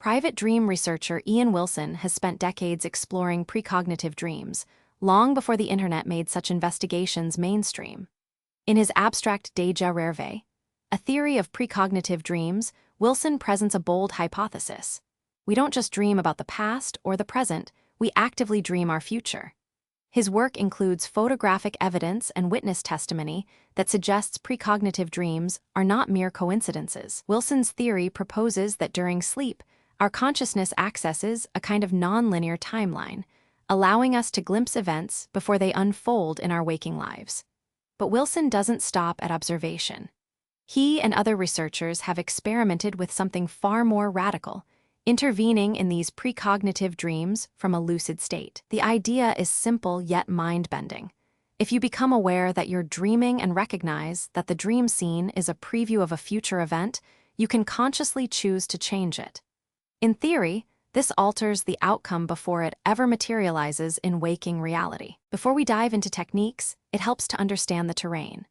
Private dream researcher Ian Wilson has spent decades exploring precognitive dreams, long before the internet made such investigations mainstream. In his abstract Déjà Rêve, a theory of precognitive dreams, Wilson presents a bold hypothesis. We don't just dream about the past or the present, we actively dream our future. His work includes photographic evidence and witness testimony that suggests precognitive dreams are not mere coincidences. Wilson's theory proposes that during sleep, our consciousness accesses a kind of non-linear timeline, allowing us to glimpse events before they unfold in our waking lives. But Wilson doesn't stop at observation. He and other researchers have experimented with something far more radical, intervening in these precognitive dreams from a lucid state. The idea is simple yet mind-bending. If you become aware that you're dreaming and recognize that the dream scene is a preview of a future event, you can consciously choose to change it. In theory, this alters the outcome before it ever materializes in waking reality. Before we dive into techniques, it helps to understand the terrain.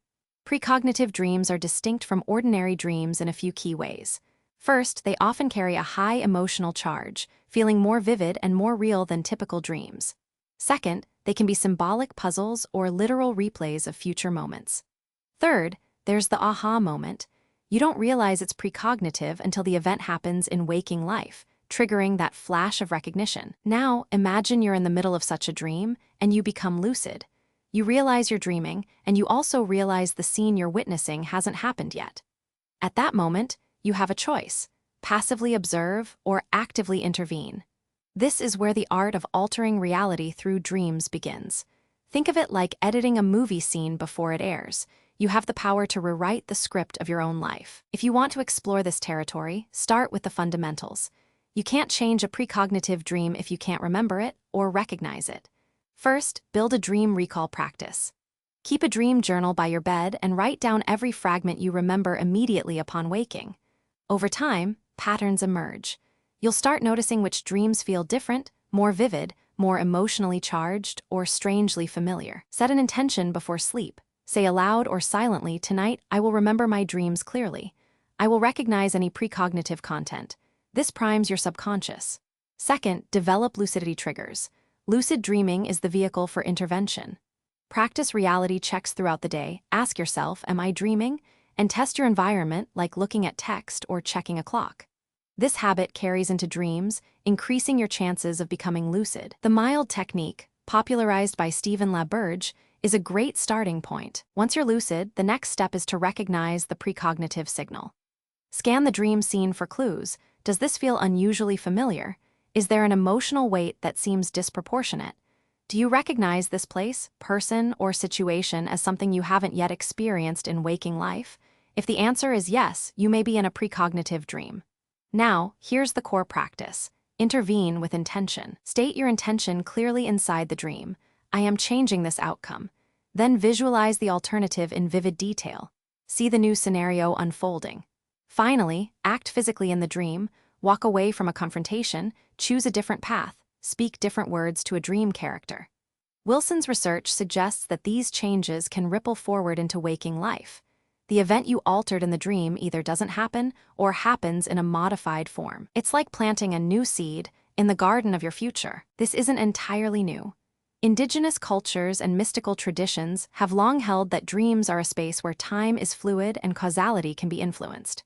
Precognitive dreams are distinct from ordinary dreams in a few key ways. First, they often carry a high emotional charge, feeling more vivid and more real than typical dreams. Second, they can be symbolic puzzles or literal replays of future moments. Third, there's the aha moment. You don't realize it's precognitive until the event happens in waking life, triggering that flash of recognition. Now, imagine you're in the middle of such a dream and you become lucid. You realize you're dreaming, and you also realize the scene you're witnessing hasn't happened yet. At that moment, you have a choice: passively observe or actively intervene. This is where the art of altering reality through dreams begins. Think of it like editing a movie scene before it airs. You have the power to rewrite the script of your own life. If you want to explore this territory, start with the fundamentals. You can't change a precognitive dream if you can't remember it or recognize it. First, build a dream recall practice. Keep a dream journal by your bed and write down every fragment you remember immediately upon waking. Over time, patterns emerge. You'll start noticing which dreams feel different, more vivid, more emotionally charged, or strangely familiar. Set an intention before sleep. Say aloud or silently, "Tonight, I will remember my dreams clearly. I will recognize any precognitive content." This primes your subconscious. Second, develop lucidity triggers. Lucid dreaming is the vehicle for intervention. Practice reality checks throughout the day. Ask yourself, "Am I dreaming?" And test your environment, like looking at text or checking a clock. This habit carries into dreams, increasing your chances of becoming lucid. The mild technique, popularized by Stephen LaBerge, is a great starting point. Once you're lucid, the next step is to recognize the precognitive signal. Scan the dream scene for clues. Does this feel unusually familiar? Is there an emotional weight that seems disproportionate? Do you recognize this place, person, or situation as something you haven't yet experienced in waking life? If the answer is yes, you may be in a precognitive dream. Now, here's the core practice. Intervene with intention. State your intention clearly inside the dream. "I am changing this outcome." Then visualize the alternative in vivid detail. See the new scenario unfolding. Finally, act physically in the dream. Walk away from a confrontation, choose a different path, speak different words to a dream character. Wilson's research suggests that these changes can ripple forward into waking life. The event you altered in the dream either doesn't happen or happens in a modified form. It's like planting a new seed in the garden of your future. This isn't entirely new. Indigenous cultures and mystical traditions have long held that dreams are a space where time is fluid and causality can be influenced.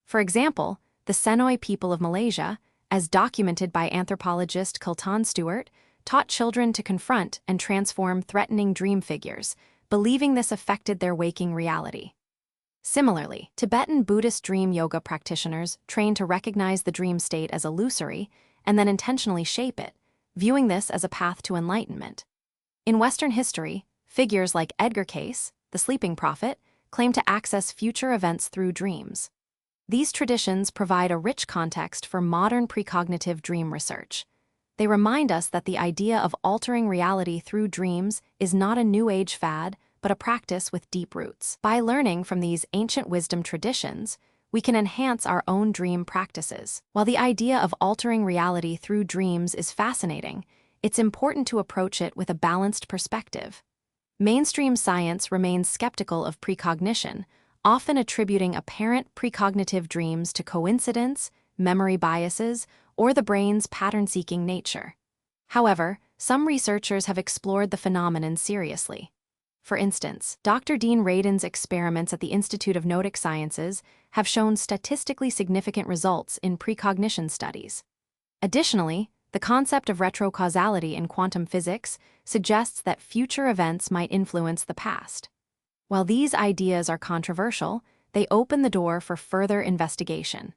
For example, the Senoi people of Malaysia, as documented by anthropologist Kultan Stewart, taught children to confront and transform threatening dream figures, believing this affected their waking reality. Similarly, Tibetan Buddhist dream yoga practitioners train to recognize the dream state as illusory and then intentionally shape it, viewing this as a path to enlightenment. In Western history, figures like Edgar Cayce, the sleeping prophet, claim to access future events through dreams. These traditions provide a rich context for modern precognitive dream research. They remind us that the idea of altering reality through dreams is not a New Age fad, but a practice with deep roots. By learning from these ancient wisdom traditions, we can enhance our own dream practices. While the idea of altering reality through dreams is fascinating, it's important to approach it with a balanced perspective. Mainstream science remains skeptical of precognition, often attributing apparent precognitive dreams to coincidence, memory biases, or the brain's pattern-seeking nature. However, some researchers have explored the phenomenon seriously. For instance, Dr. Dean Radin's experiments at the Institute of Noetic Sciences have shown statistically significant results in precognition studies. Additionally, the concept of retrocausality in quantum physics suggests that future events might influence the past. While these ideas are controversial, they open the door for further investigation.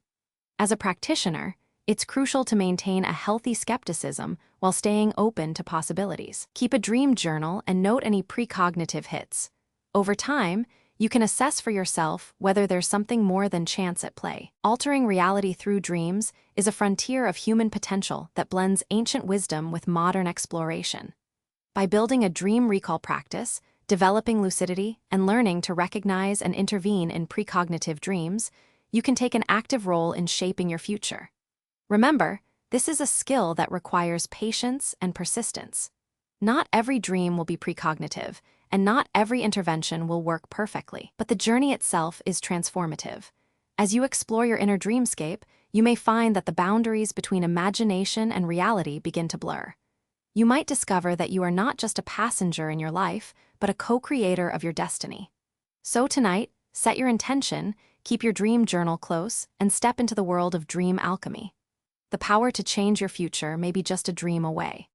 As a practitioner, it's crucial to maintain a healthy skepticism while staying open to possibilities. Keep a dream journal and note any precognitive hits. Over time, you can assess for yourself whether there's something more than chance at play. Altering reality through dreams is a frontier of human potential that blends ancient wisdom with modern exploration. By building a dream recall practice, developing lucidity, and learning to recognize and intervene in precognitive dreams, you can take an active role in shaping your future. Remember, this is a skill that requires patience and persistence. Not every dream will be precognitive, and not every intervention will work perfectly, but the journey itself is transformative. As you explore your inner dreamscape, you may find that the boundaries between imagination and reality begin to blur. You might discover that you are not just a passenger in your life, but a co-creator of your destiny. So tonight, set your intention, keep your dream journal close, and step into the world of dream alchemy. The power to change your future may be just a dream away.